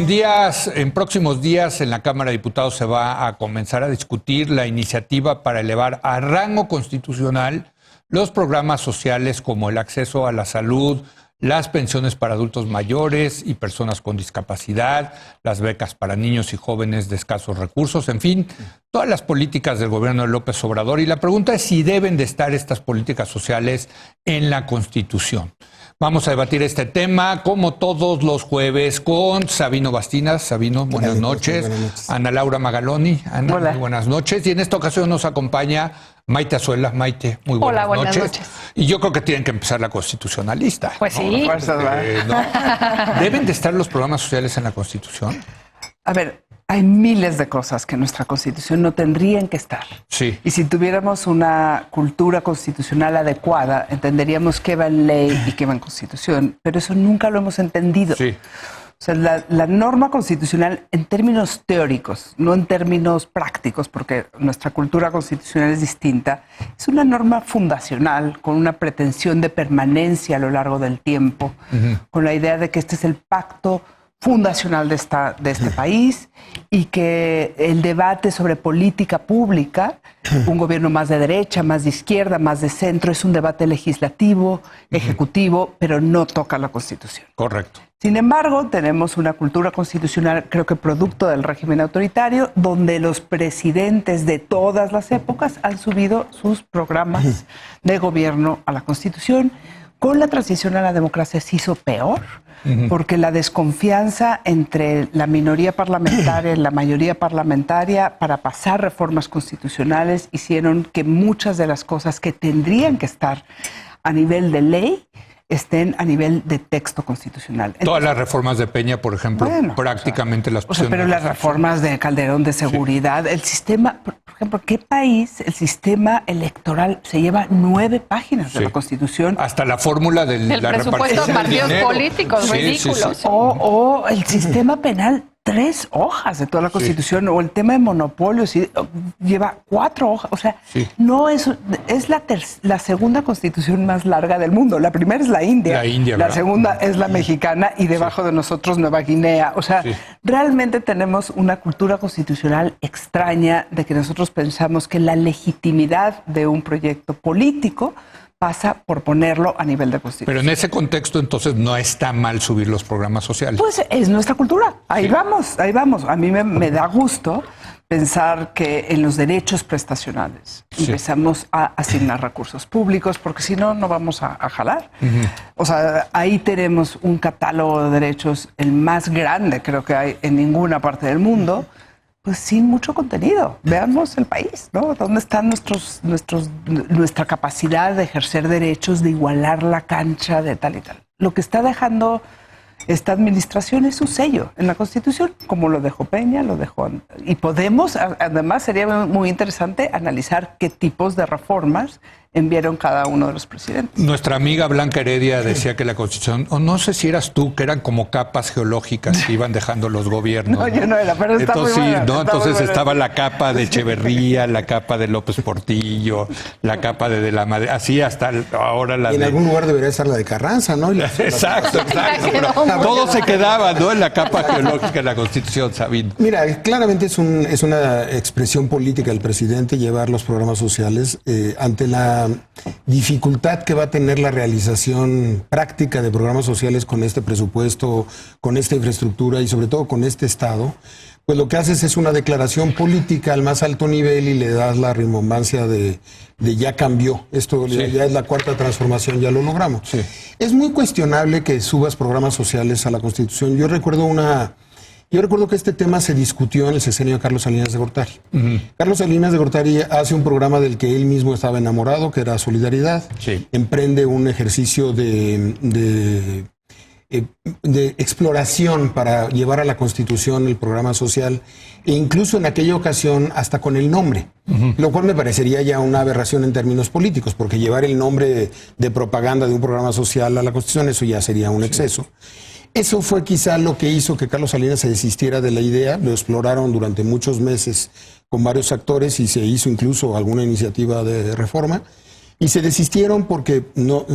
en próximos días en la Cámara de Diputados se va a comenzar a discutir la iniciativa para elevar a rango constitucional los programas sociales como el acceso a la salud, las pensiones para adultos mayores y personas con discapacidad, las becas para niños y jóvenes de escasos recursos, en fin, todas las políticas del gobierno de López Obrador. Y la pregunta es si deben de estar estas políticas sociales en la Constitución. Vamos a debatir este tema, como todos los jueves, con Sabino Bastinas. Sabino, buenas noches. Buenas noches. Ana Laura Magaloni. Ana, hola. Muy buenas noches. Y en esta ocasión nos acompaña Maite Azuela. Maite, muy buenas, hola, buenas noches. Y yo creo que tienen que empezar la constitucionalista. Pues sí. ¿No? ¿Deben de estar los programas sociales en la Constitución? A ver, hay miles de cosas que en nuestra Constitución no tendrían que estar. Sí. Y si tuviéramos una cultura constitucional adecuada, entenderíamos qué va en ley y qué va en Constitución. Pero eso nunca lo hemos entendido. Sí. O sea, la norma constitucional en términos teóricos, no en términos prácticos, porque nuestra cultura constitucional es distinta, es una norma fundacional con una pretensión de permanencia a lo largo del tiempo, con la idea de que este es el pacto fundacional de este país y que el debate sobre política pública, un gobierno más de derecha, más de izquierda, más de centro, es un debate legislativo, ejecutivo, pero no toca la Constitución. Correcto. Sin embargo, tenemos una cultura constitucional, creo que producto del régimen autoritario, donde los presidentes de todas las épocas han subido sus programas de gobierno a la Constitución. Con la transición a la democracia se hizo peor, porque la desconfianza entre la minoría parlamentaria y la mayoría parlamentaria para pasar reformas constitucionales hicieron que muchas de las cosas que tendrían que estar a nivel de ley estén a nivel de texto constitucional. Entonces, todas las reformas de Peña, por ejemplo, prácticamente las pusieron. Pero las reformas de Calderón de seguridad, el sistema, por ejemplo, ¿qué país el sistema electoral se lleva 9 páginas de la Constitución? Hasta la fórmula de la presupuesto de partidos políticos, ridículos. O el sistema penal, 3 hojas de toda la Constitución, o el tema de monopolios, lleva 4 hojas. O sea, no es la segunda Constitución más larga del mundo. La primera es la India, la segunda es la mexicana y debajo de nosotros Nueva Guinea. O sea, realmente tenemos una cultura constitucional extraña de que nosotros pensamos que la legitimidad de un proyecto político pasa por ponerlo a nivel de Constitución. Pero en ese contexto, entonces, no está mal subir los programas sociales. Pues es nuestra cultura. Ahí vamos, ahí vamos. A mí me da gusto pensar que en los derechos prestacionales empezamos a asignar recursos públicos, porque si no, no vamos a jalar. O sea, ahí tenemos un catálogo de derechos, el más grande creo que hay en ninguna parte del mundo, pues sin mucho contenido. Veamos el país, ¿no? ¿Dónde está nuestra capacidad de ejercer derechos, de igualar la cancha, de tal y tal? Lo que está dejando esta administración es su sello en la Constitución, como lo dejó Peña, lo dejó. Y podemos, además sería muy interesante analizar qué tipos de reformas enviaron cada uno de los presidentes. Nuestra amiga Blanca Heredia decía que la Constitución, o no sé si eras tú, que eran como capas geológicas que iban dejando los gobiernos. No, yo no era, pero está entonces, muy buena, ¿no? Entonces muy buena. estaba la capa de Echeverría, la capa de López Portillo, la capa de la Madrid, así hasta ahora la y en algún lugar debería estar la de Carranza, ¿no? Exacto. Pero todo se quedaba, ¿no? En la capa geológica de la Constitución, Sabino. Mira, claramente es una expresión política del presidente llevar los programas sociales ante la dificultad que va a tener la realización práctica de programas sociales con este presupuesto, con esta infraestructura y sobre todo con este Estado. Pues lo que haces es una declaración política al más alto nivel y le das la rimbombancia de ya cambió. Esto ya es la cuarta transformación, ya lo logramos. Es muy cuestionable que subas programas sociales a la Constitución. Yo recuerdo que este tema se discutió en el sexenio de Carlos Salinas de Gortari. Carlos Salinas de Gortari hace un programa del que él mismo estaba enamorado, que era Solidaridad. Emprende un ejercicio de exploración para llevar a la Constitución el programa social, e incluso en aquella ocasión hasta con el nombre, lo cual me parecería ya una aberración en términos políticos, porque llevar el nombre de propaganda de un programa social a la Constitución, eso ya sería un exceso. Eso fue quizá lo que hizo que Carlos Salinas se desistiera de la idea. Lo exploraron durante muchos meses con varios actores y se hizo incluso alguna iniciativa de reforma. Y se desistieron porque no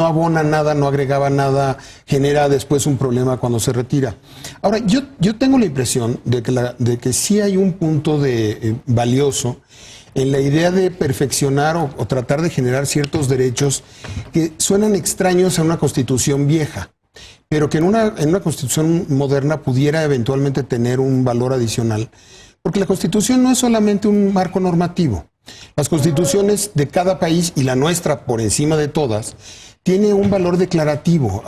abona nada, no agregaba nada, genera después un problema cuando se retira. Ahora, yo tengo la impresión de que sí hay un punto valioso en la idea de perfeccionar o tratar de generar ciertos derechos que suenan extraños a una constitución vieja, pero que en una constitución moderna pudiera eventualmente tener un valor adicional. Porque la constitución no es solamente un marco normativo. Las constituciones de cada país, y la nuestra por encima de todas, tiene un valor declarativo.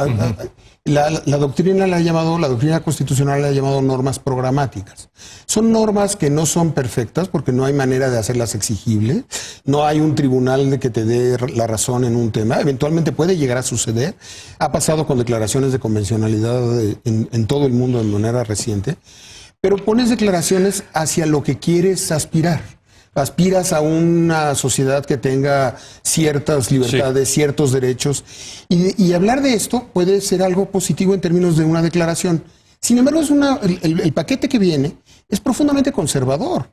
La doctrina constitucional la ha llamado normas programáticas. Son normas que no son perfectas porque no hay manera de hacerlas exigibles, no hay un tribunal de que te dé la razón en un tema, eventualmente puede llegar a suceder, ha pasado con declaraciones de convencionalidad en todo el mundo de manera reciente, pero pones declaraciones hacia lo que quieres aspirar. Aspiras a una sociedad que tenga ciertas libertades, ciertos derechos, y hablar de esto puede ser algo positivo en términos de una declaración. Sin embargo, el paquete que viene es profundamente conservador.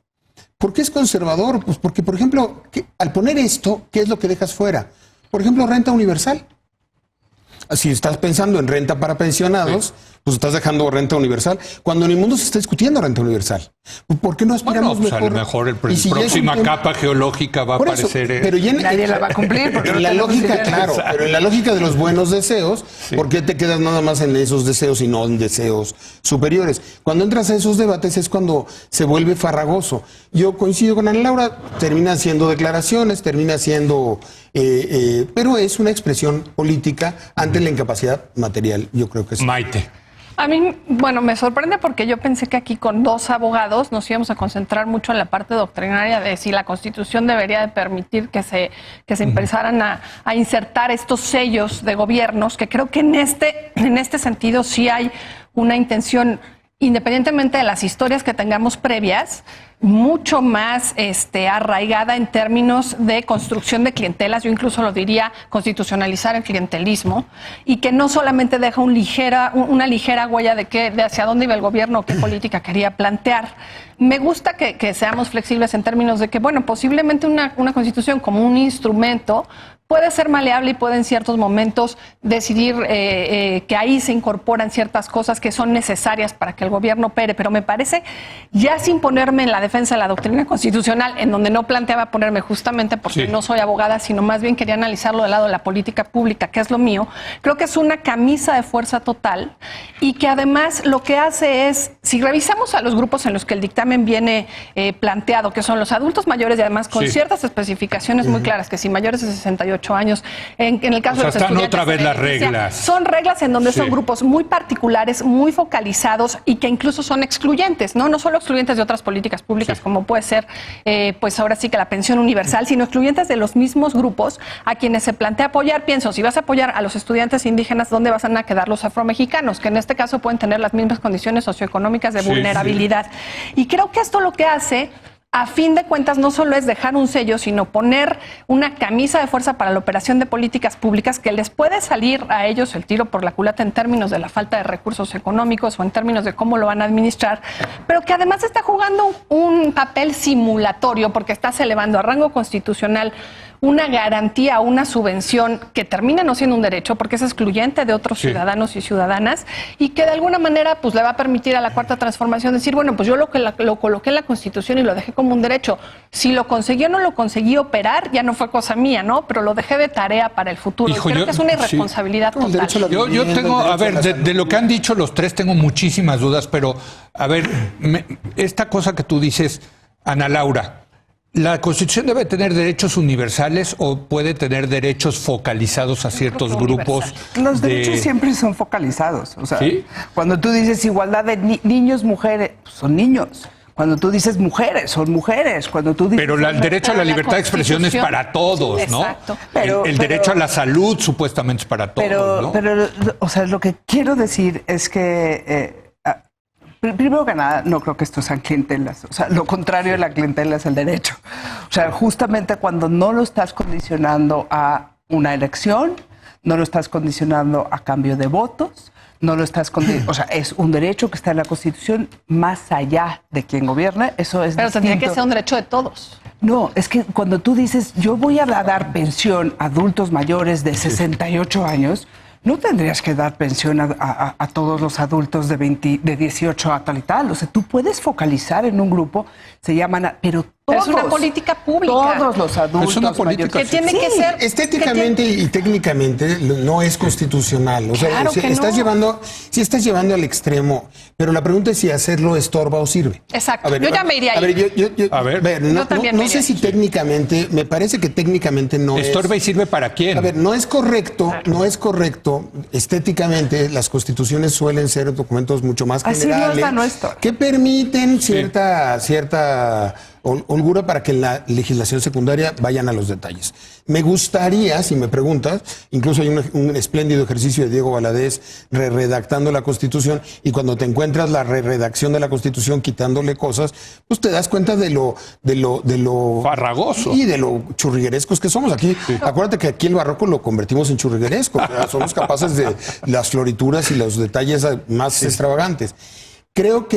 ¿Por qué es conservador? Pues porque, por ejemplo, al poner esto, ¿qué es lo que dejas fuera? Por ejemplo, renta universal. Si estás pensando en renta para pensionados, pues estás dejando renta universal, cuando en el mundo se está discutiendo renta universal. ¿Por qué no aspiramos mejor? A lo mejor la próxima capa geológica va a aparecer... Pero nadie la va a cumplir. Pero en la lógica, claro, pero en la lógica de los buenos deseos, ¿por qué te quedas nada más en esos deseos y no en deseos superiores? Cuando entras a esos debates es cuando se vuelve farragoso. Yo coincido con Ana Laura, termina siendo declaraciones, termina siendo... pero es una expresión política ante la incapacidad material, yo creo que sí. Maite. A mí, bueno, me sorprende porque yo pensé que aquí con dos abogados nos íbamos a concentrar mucho en la parte doctrinaria de si la Constitución debería de permitir que se empezaran a insertar estos sellos de gobiernos, que creo que en este sentido sí hay una intención, independientemente de las historias que tengamos previas, mucho más arraigada en términos de construcción de clientelas, yo incluso lo diría constitucionalizar el clientelismo, y que no solamente deja una ligera huella de hacia dónde iba el gobierno o qué política quería plantear. Me gusta que seamos flexibles en términos de que, bueno, posiblemente una constitución como un instrumento puede ser maleable y puede en ciertos momentos decidir que ahí se incorporan ciertas cosas que son necesarias para que el gobierno opere, pero me parece, ya sin ponerme en la defensa de la doctrina constitucional, en donde no planteaba ponerme justamente porque no soy abogada, sino más bien quería analizarlo del lado de la política pública, que es lo mío, creo que es una camisa de fuerza total y que además lo que hace es, si revisamos a los grupos en los que el dictamen viene planteado, que son los adultos mayores y además con ciertas especificaciones muy claras, que si mayores de 68 años, en el caso de los están estudiantes, otra vez las reglas. Son reglas en donde son grupos muy particulares, muy focalizados y que incluso son excluyentes, no solo excluyentes de otras políticas públicas como puede ser, pues ahora sí que la pensión universal, sino excluyentes de los mismos grupos a quienes se plantea apoyar. Pienso, si vas a apoyar a los estudiantes indígenas, ¿dónde van a quedar los afromexicanos? Que en este caso pueden tener las mismas condiciones socioeconómicas de vulnerabilidad. Y creo que esto lo que hace, a fin de cuentas, no solo es dejar un sello, sino poner una camisa de fuerza para la operación de políticas públicas que les puede salir a ellos el tiro por la culata en términos de la falta de recursos económicos o en términos de cómo lo van a administrar, pero que además está jugando un papel simulatorio porque estás elevando a rango constitucional una garantía, una subvención que termina no siendo un derecho porque es excluyente de otros ciudadanos y ciudadanas y que de alguna manera pues le va a permitir a la Cuarta Transformación decir, bueno, pues yo lo coloqué en la Constitución y lo dejé como un derecho. Si lo conseguí o no lo conseguí operar, ya no fue cosa mía, ¿no? Pero lo dejé de tarea para el futuro. Hijo, creo que es una irresponsabilidad total. Yo tengo, a ver, de lo que han dicho los tres tengo muchísimas dudas, pero a ver, esta cosa que tú dices, Ana Laura, ¿la Constitución debe tener derechos universales o puede tener derechos focalizados a ciertos grupos? Los derechos siempre son focalizados. O sea, cuando tú dices igualdad de niños, mujeres, pues son niños. Cuando tú dices mujeres, son mujeres. Cuando tú dices, pero el derecho a la libertad de expresión es para todos, ¿no? Exacto. El derecho a la salud supuestamente es para todos, ¿no? Pero, o sea, lo que quiero decir es que... primero que nada, no creo que estos sean clientelas. O sea, lo contrario de la clientela es el derecho. O sea, justamente cuando no lo estás condicionando a una elección, no lo estás condicionando a cambio de votos, no lo estás o sea, es un derecho que está en la Constitución más allá de quien gobierne. Eso es pero distinto. tendría que ser un derecho de todos. No, es que cuando tú dices, yo voy a dar pensión a adultos mayores de 68 años, no tendrías que dar pensión a todos los adultos de 18 a tal y tal. O sea, tú puedes focalizar en un grupo, se llaman, pero todos. Es una política pública. Todos los adultos Es una política mayores. que tiene que ser Estéticamente y técnicamente no es constitucional. O sea, Claro que estás no. estás llevando al extremo, pero la pregunta es si hacerlo estorba o sirve. Exacto. Yo ya me iría a ahí. ver, Yo también me no sé iría si técnicamente, me parece que técnicamente no ¿Estorba y sirve para quién? A ver, no es correcto estéticamente. Las constituciones suelen ser documentos mucho más Así no es generales la nuestra. que permiten cierta holgura para que en la legislación secundaria vayan a los detalles. Me gustaría, si me preguntas, incluso hay un espléndido ejercicio de Diego Valadez redactando la Constitución, y cuando te encuentras la redacción de la Constitución quitándole cosas, pues te das cuenta de lo Farragoso. y de lo churriguerescos que somos aquí. Acuérdate que aquí el barroco lo convertimos en churrigueresco. O sea, somos capaces de las florituras y los detalles más extravagantes. Creo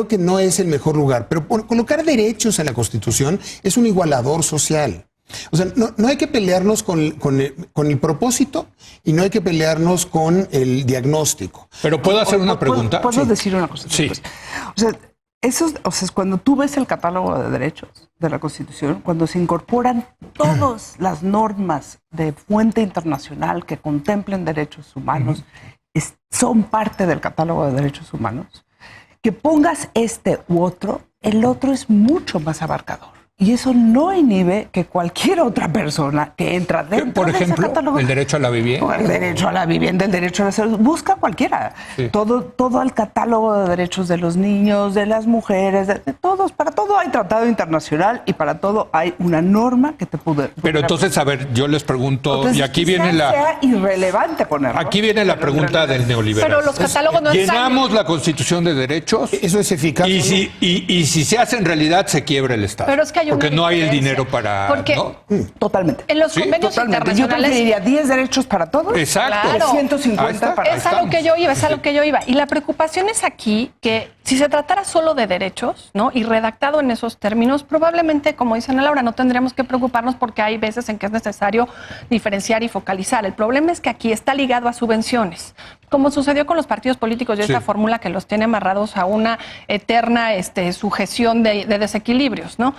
que no es el mejor lugar, pero por colocar derechos en la Constitución es un igualador social. O sea, no hay que pelearnos con el propósito y no hay que pelearnos con el diagnóstico. Pero ¿puedo hacer una pregunta? ¿Puedo Sí. decir una cosa? Sí. Pues, o sea, cuando tú ves el catálogo de derechos de la Constitución, cuando se incorporan todas las normas de fuente internacional que contemplen derechos humanos, son parte del catálogo de derechos humanos, que pongas este u otro, el otro es mucho más abarcador. Y eso no inhibe que cualquier otra persona que entra dentro Por de ese ejemplo, catálogo, el derecho a la vivienda. el derecho a la vivienda, el derecho a la salud, busca cualquiera. Sí. Todo el catálogo de derechos de los niños, de las mujeres, de todos. Para todo hay tratado internacional y para todo hay una norma que te puede. Pero entonces, a ver, yo les pregunto, Entonces, y aquí quizás viene sea irrelevante ponerlo. aquí viene la Pero en pregunta realidad- del neoliberal. Pero los catálogos no Llenamos la Constitución de derechos Eso es eficaz. y ¿no? si se hace en realidad se quiebra el Estado. Pero es que hay una porque no hay el diferencia. dinero para... Porque ¿no? Totalmente. en los Sí, convenios Totalmente. Yo internacionales preferiría 10 derechos para todos. Exacto. Claro. 150 Ahí está. para Es a lo que yo iba, es a lo que yo iba. Y la preocupación es aquí que si se tratara solo de derechos, ¿no? Y redactado en esos términos, probablemente, como dice Ana Laura, no tendríamos que preocuparnos porque hay veces en que es necesario diferenciar y focalizar. El problema es que aquí está ligado a subvenciones, como sucedió con los partidos políticos y esta fórmula que los tiene amarrados a una eterna sujeción de desequilibrios, ¿no?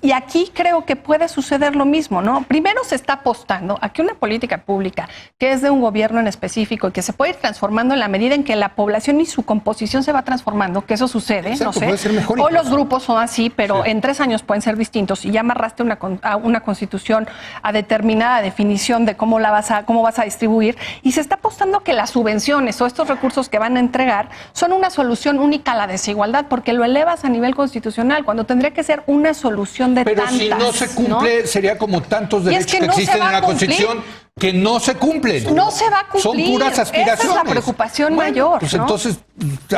Y aquí creo que puede suceder lo mismo, ¿no? Primero se está apostando a que una política pública que es de un gobierno en específico y que se puede ir transformando en la medida en que la población y su composición se va transformando, que eso sucede, Exacto, no sé. puede ser mejor Hoy incluso. los grupos son así, pero en 3 años pueden ser distintos y ya amarraste a una constitución a determinada definición de cómo vas a distribuir y se está apostando que las subvenciones o estos recursos que van a entregar son una solución única a la desigualdad porque lo elevas a nivel constitucional cuando tendría que ser una solución de Pero tantas, si no se cumple, sería como tantos Y es derechos que que no se existen va en la a cumplir. Constitución que no se cumplen. No se va a cumplir. Son puras aspiraciones. Esa es la preocupación Bueno, mayor, Pues ¿no? entonces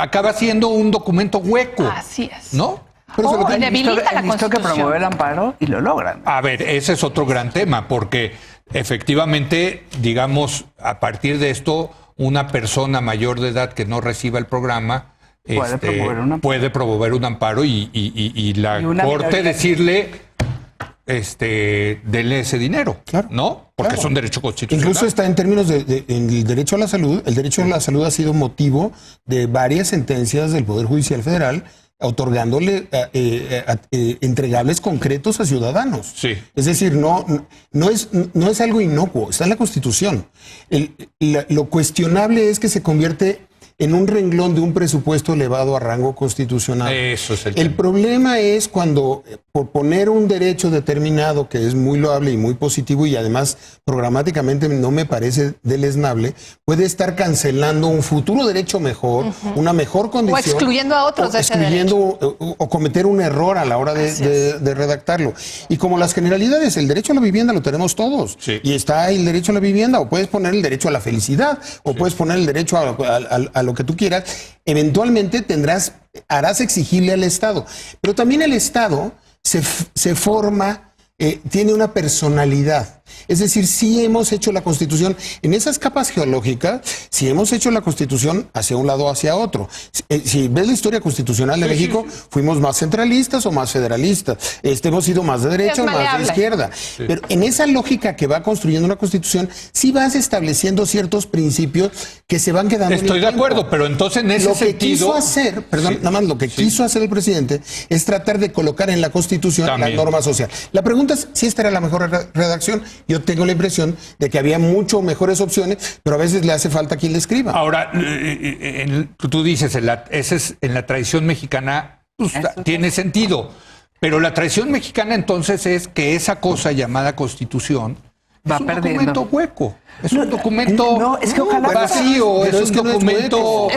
acaba siendo un documento hueco. Así es. ¿No? Pero eso es lo que- debilita la He visto que Constitución. promueve el amparo y lo logran. A ver, ese es otro gran tema, porque efectivamente, digamos, a partir de esto, una persona mayor de edad que no reciba el programa puede promover un amparo y la Y una Corte minoría. decirle, denle ese dinero, Claro. ¿no? Porque Claro. es un derecho constitucional. Incluso está en términos en el derecho a la salud. El derecho a la salud ha sido motivo de varias sentencias del Poder Judicial Federal otorgándole entregables concretos a ciudadanos. Sí. Es decir, no es algo inocuo, está en la Constitución. Lo cuestionable es que se convierte en un renglón de un presupuesto elevado a rango constitucional. Eso es el El tema. problema es cuando, por poner un derecho determinado que es muy loable y muy positivo y además programáticamente no me parece deleznable, puede estar cancelando un futuro derecho mejor, una mejor condición. O excluyendo a otros o de ese excluyendo o cometer un error a la hora de redactarlo. Y como las generalidades, el derecho a la vivienda lo tenemos todos. Sí. Y está el derecho a la vivienda, o puedes poner el derecho a la felicidad, o puedes poner el derecho a lo que tú quieras. Eventualmente harás exigible al Estado. Pero también el Estado se forma, tiene una personalidad. Es decir, sí hemos hecho la Constitución, en esas capas geológicas, sí hemos hecho la Constitución hacia un lado o hacia otro. Si ves la historia constitucional de México, fuimos más centralistas o más federalistas. Hemos sido más de derecha o más de izquierda. Sí. Pero en esa lógica que va construyendo una Constitución, sí vas estableciendo ciertos principios que se van quedando. Estoy de acuerdo, pero entonces en ese sentido... Quiso hacer, perdón, nada más lo que quiso hacer el presidente es tratar de colocar en la Constitución la norma social. La pregunta es si esta era la mejor redacción. Yo tengo la impresión de que había mucho mejores opciones, pero a veces le hace falta quien le escriba. Ahora, tú dices, en la tradición mexicana pues, tiene sentido, pero la tradición mexicana entonces es que esa cosa llamada Constitución es un documento hueco. Es un documento es que ojalá vacío, es un documento...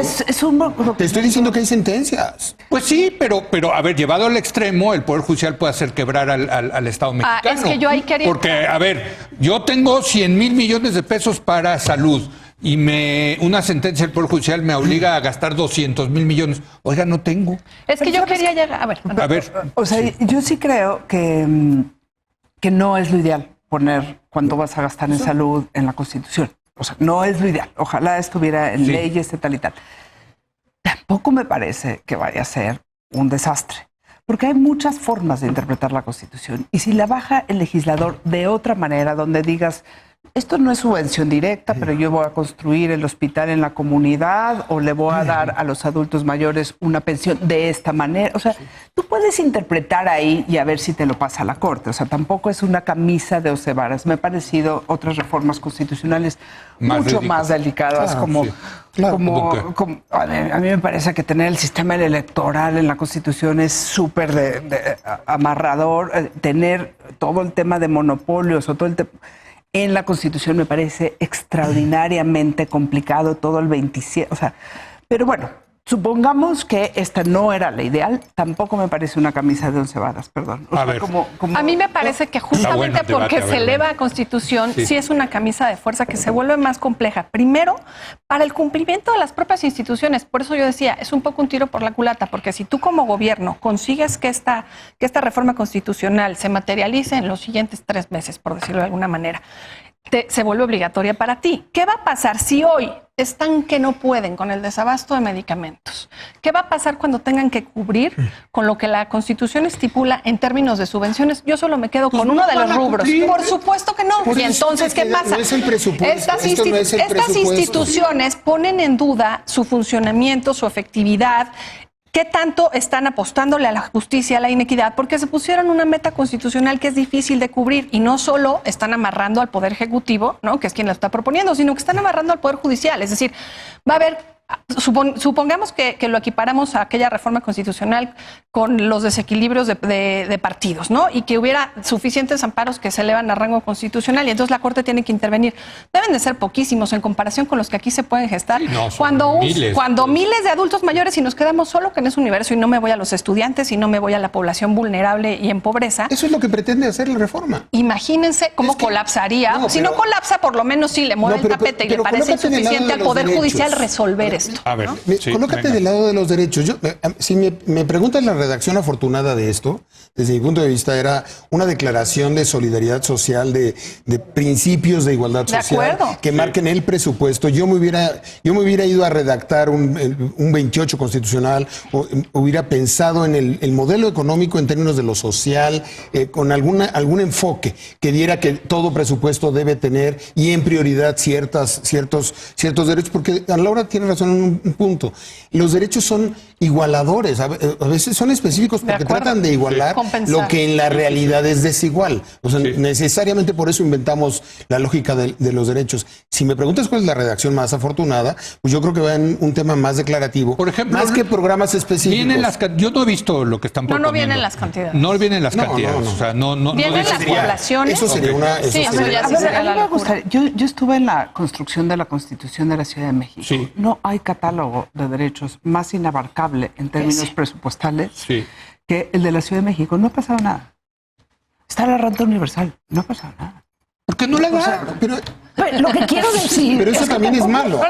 Te estoy diciendo que hay sentencias. Pues sí, pero a ver, llevado al extremo, el Poder Judicial puede hacer quebrar al Estado mexicano. Es que yo ahí quería... Porque, a ver, yo tengo 100,000 millones de pesos para salud y una sentencia del Poder Judicial me obliga a gastar 200,000 millones. Oiga, no tengo. Es que yo quería llegar... A ver. O sea, yo sí creo que no es lo ideal poner cuánto vas a gastar en salud en la Constitución. O sea, no es lo ideal. Ojalá estuviera en leyes tal y tal. Tampoco me parece que vaya a ser un desastre, porque hay muchas formas de interpretar la Constitución. Y si la baja el legislador de otra manera, donde digas, esto no es subvención directa, pero yo voy a construir el hospital en la comunidad o le voy a dar a los adultos mayores una pensión de esta manera. O sea, tú puedes interpretar ahí y a ver si te lo pasa a la Corte. O sea, tampoco es una camisa de 11 varas. Me han parecido otras reformas constitucionales mucho más delicadas, a mí me parece que tener el sistema electoral en la Constitución es súper amarrador. Tener todo el tema de monopolios o todo el tema... En la Constitución me parece extraordinariamente complicado todo el 27, o sea, pero bueno, supongamos que esta no era la ideal, tampoco me parece una camisa de 11 varas, perdón. O sea, a mí me parece que justamente porque se eleva a Constitución, sí es una camisa de fuerza que se vuelve más compleja. Primero, para el cumplimiento de las propias instituciones. Por eso yo decía, es un poco un tiro por la culata, porque si tú como gobierno consigues que esta reforma constitucional se materialice en los siguientes 3 meses, por decirlo de alguna manera, se vuelve obligatoria para ti. ¿Qué va a pasar si hoy están que no pueden con el desabasto de medicamentos? ¿Qué va a pasar cuando tengan que cubrir con lo que la Constitución estipula en términos de subvenciones? Yo solo me quedo con uno de los rubros. Por supuesto que no. Y entonces, ¿qué pasa? No es el presupuesto. Estas instituciones ponen en duda su funcionamiento, su efectividad. ¿Qué tanto están apostándole a la justicia, a la inequidad? Porque se pusieron una meta constitucional que es difícil de cubrir y no solo están amarrando al Poder Ejecutivo, ¿no?, que es quien la está proponiendo, sino que están amarrando al Poder Judicial. Es decir, va a haber... Supongamos que lo equiparamos a aquella reforma constitucional con los desequilibrios de partidos, ¿no? Y que hubiera suficientes amparos que se elevan a rango constitucional y entonces la Corte tiene que intervenir. Deben de ser poquísimos en comparación con los que aquí se pueden gestar. Sí, no, cuando miles de adultos mayores y nos quedamos solo en ese universo y no me voy a los estudiantes y no me voy a la población vulnerable y en pobreza. Eso es lo que pretende hacer la reforma. Imagínense cómo colapsaría. Si no colapsa, por lo menos sí le mueve el tapete y le parece insuficiente al Poder Judicial resolver esto. A ver, ¿no? Colócate del lado de los derechos. Si me preguntas la redacción afortunada de esto, desde mi punto de vista era una declaración de solidaridad social, de principios de igualdad social que marquen el presupuesto. Yo me hubiera ido a redactar un 28 constitucional, o hubiera pensado en el modelo económico en términos de lo social, con algún enfoque que diera que todo presupuesto debe tener y en prioridad ciertos derechos, porque Laura tiene razón en un punto. Los derechos son igualadores, a veces son específicos porque tratan de igualar lo que en la realidad es desigual. O sea, necesariamente por eso inventamos la lógica de los derechos. Si me preguntas cuál es la redacción más afortunada, pues yo creo que va en un tema más declarativo, por ejemplo, más que programas específicos. Yo no he visto lo que están proponiendo. No vienen las cantidades. No vienen las cantidades. O sea, vienen las poblaciones. Eso sería una... a mí me gustaría. Yo estuve en la construcción de la Constitución de la Ciudad de México. Sí. No hay catálogo de derechos más inabarcable en términos presupuestales que el de la Ciudad de México. No ha pasado nada. Está la renta universal. No ha pasado nada. ¿Por qué no la da? Pero lo que quiero decir... Pero eso también es malo.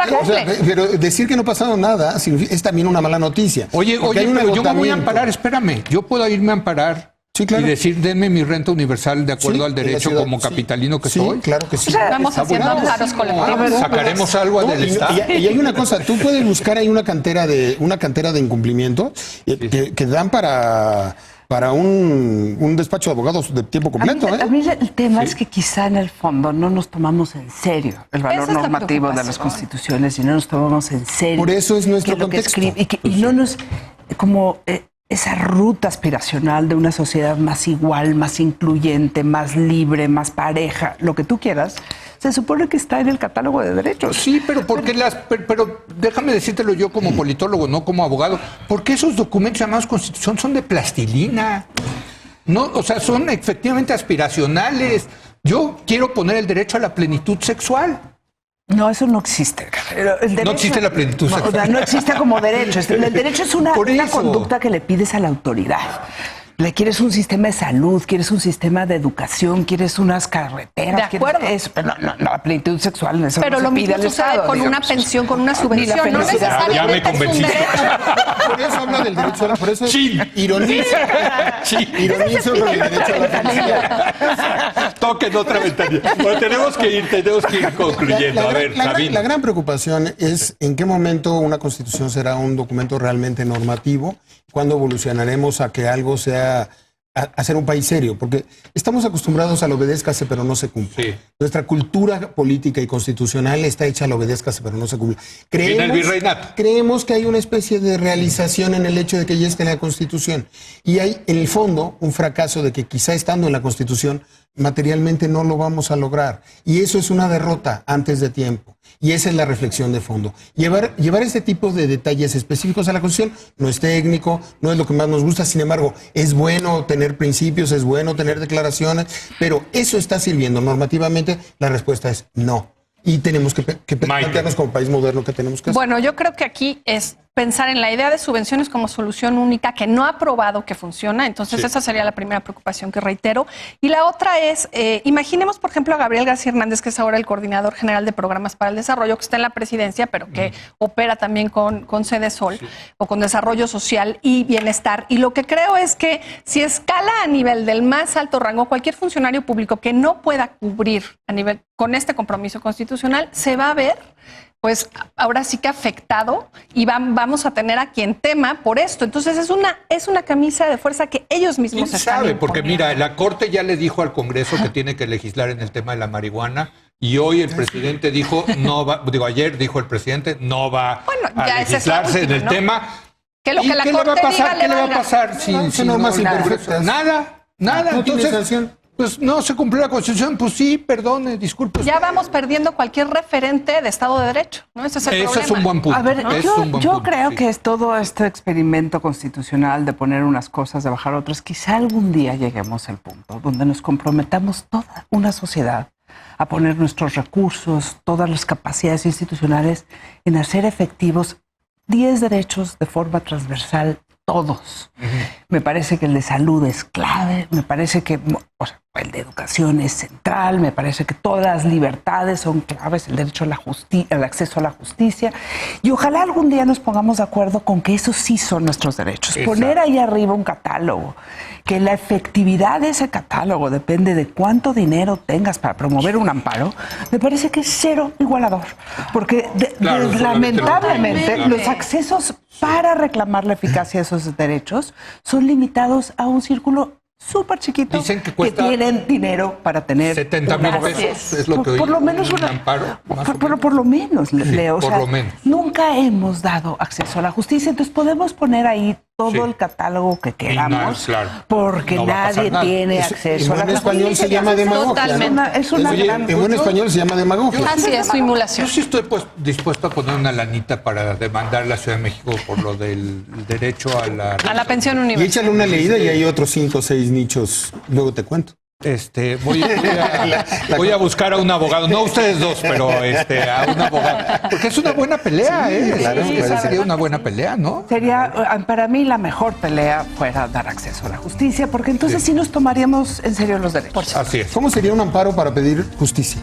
Pero decir que no ha pasado nada es también una mala noticia. Oye, pero yo me voy a amparar, espérame. Yo puedo irme a amparar Sí, claro. Y decir, denme mi renta universal de acuerdo Sí, al en la derecho ciudad, como sí. capitalino que Sí, soy. claro que sí. O sea, Vamos Está haciendo bueno. amparos colectivos. Sacaremos algo del Estado. Y hay una cosa, tú puedes buscar ahí una cantera de incumplimiento que dan para un despacho de abogados de tiempo completo. A mí el tema es que quizá en el fondo no nos tomamos en serio el valor Esa es la normativo de las preocupación. constituciones y no nos tomamos en serio. Por eso es nuestro que lo que contexto. escribe- y no nos como esa ruta aspiracional de una sociedad más igual, más incluyente, más libre, más pareja, lo que tú quieras, se supone que está en el catálogo de derechos. Sí, pero porque pero déjame decírtelo yo como politólogo, no como abogado, porque esos documentos llamados Constitución son de plastilina. No, o sea, son efectivamente aspiracionales. Yo quiero poner el derecho a la plenitud sexual. No, eso no existe. El derecho, existe la plenitud no, sexual. o sea, no existe como derecho. El derecho es una Por eso. conducta que le pides a la autoridad. Le quieres un sistema de salud, quieres un sistema de educación, quieres unas carreteras. De acuerdo. No, la plenitud sexual eso Pero no lo se pide mismo al sucede Estado, con una digamos. pensión, con una Ni la subvención. No felicidad. Ya me necesariamente es un convenciste. derecho. Por eso habla del derecho a la... Por eso Chin. ironizo con el derecho a la felicidad. Toquen otra ventanilla. Bueno, tenemos que ir concluyendo. A ver, Sabino. La gran preocupación es en qué momento una constitución será un documento realmente normativo, cuándo evolucionaremos a que algo sea... a ser un país serio, porque estamos acostumbrados al obedézcase pero no se cumple. Sí. Nuestra cultura política y constitucional está hecha al obedézcase pero no se cumple. Viene el virreinato. Creemos que hay una especie de realización en el hecho de que ya está en la Constitución. Y hay, en el fondo, un fracaso de que quizá estando en la Constitución, materialmente no lo vamos a lograr. Y eso es una derrota antes de tiempo. Y esa es la reflexión de fondo. Llevar este tipo de detalles específicos a la Constitución no es técnico, no es lo que más nos gusta. Sin embargo, es bueno tener principios, es bueno tener declaraciones, pero ¿eso está sirviendo normativamente? La respuesta es no. Y tenemos que plantearnos como país moderno que tenemos que hacer. Bueno, yo creo que aquí es pensar en la idea de subvenciones como solución única que no ha probado que funciona. Entonces, Sí. esa sería la primera preocupación que reitero. Y la otra es, imaginemos, por ejemplo, a Gabriel García Hernández, que es ahora el coordinador general de programas para el desarrollo, que está en la presidencia, pero que opera también con Cedesol o con desarrollo social y bienestar. Y lo que creo es que si escala a nivel del más alto rango, cualquier funcionario público que no pueda cubrir a nivel con este compromiso constitucional, se va a ver pues ahora sí que afectado y vamos a tener a quien tema por esto. Entonces es una camisa de fuerza que ellos mismos ¿Quién están sabe? Porque imponiendo. mira, la Corte ya le dijo al Congreso que tiene que legislar en el tema de la marihuana y hoy el presidente dijo, ayer dijo el presidente, no va Bueno, a ya esa es la legislarse en el última, ¿no? tema. Que lo ¿Y que la qué le va a Corte pasar? diga ¿Qué le le va a valga. pasar si Son normas el imperfectas. Congreso? Nada. No tiene Entonces, sanción. pues no se cumplió la Constitución, pues sí, perdone, disculpe. Ya vamos perdiendo cualquier referente de Estado de Derecho, ¿no? Ese es el Eso problema. es un buen punto. A ver, Es yo, un buen yo punto, creo sí. que es todo este experimento constitucional de poner unas cosas, de bajar otras. Quizá algún día lleguemos al punto donde nos comprometamos toda una sociedad a poner nuestros recursos, todas las capacidades institucionales en hacer efectivos 10 derechos de forma transversal, todos. Me parece que el de salud es clave, me parece que el de educación es central, me parece que todas las libertades son claves, el derecho a la justicia, el acceso a la justicia, y ojalá algún día nos pongamos de acuerdo con que esos sí son nuestros derechos. Exacto. Poner ahí arriba un catálogo, que la efectividad de ese catálogo depende de cuánto dinero tengas para promover un amparo, me parece que es cero igualador, porque Claro, lamentablemente totalmente. los accesos para reclamar la eficacia de esos derechos son limitados a un círculo súper chiquito. Dicen que cuesta tienen dinero para tener 70,000 una- pesos, es lo que por oí, lo menos un amparo, más o pero menos. por lo menos, Leo, por lo menos. nunca hemos dado acceso a la justicia, entonces podemos poner ahí todo Sí. el catálogo que queramos, claro. porque No va a pasar nadie nada. tiene Eso, acceso a en la buen español justicia. se llama demagogia. Totalmente. Es una Oye, gran... en buen español se llama demagogia. Así es, su emulación. Yo sí estoy dispuesto a poner una lanita para demandar a la Ciudad de México por lo del derecho a la pensión Y universal. échale una leída y hay otros 5 o 6 nichos. Luego te cuento. Voy a buscar a un abogado, no a ustedes dos, pero a un abogado, porque es una buena pelea, claro, Sí, puede ser. sería una buena pelea, ¿no? Sería, para mí, la mejor pelea fuera dar acceso a la justicia, porque entonces sí nos tomaríamos en serio los derechos. Así es. ¿Cómo sería un amparo para pedir justicia?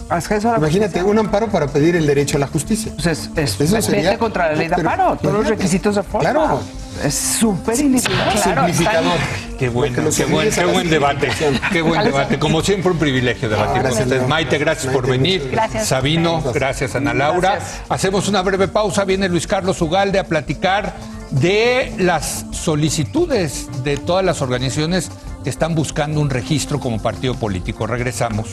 Acceso a la Imagínate, un amparo para pedir el derecho a la justicia. Pues es Eso sería- vete contra la ley de pero- amparo, todos los requisitos de forma. Claro. Es súper individual. Claro, Simplificador. Qué buen Lo que nos debate. organiza Qué buen debate. Como siempre, un privilegio debatir con gracias, ustedes. Leo. Maite, gracias por Maite, venir. muchas gracias. Sabino, gracias, Ana Laura. Gracias. Hacemos una breve pausa. Viene Luis Carlos Ugalde a platicar de las solicitudes de todas las organizaciones que están buscando un registro como partido político. Regresamos.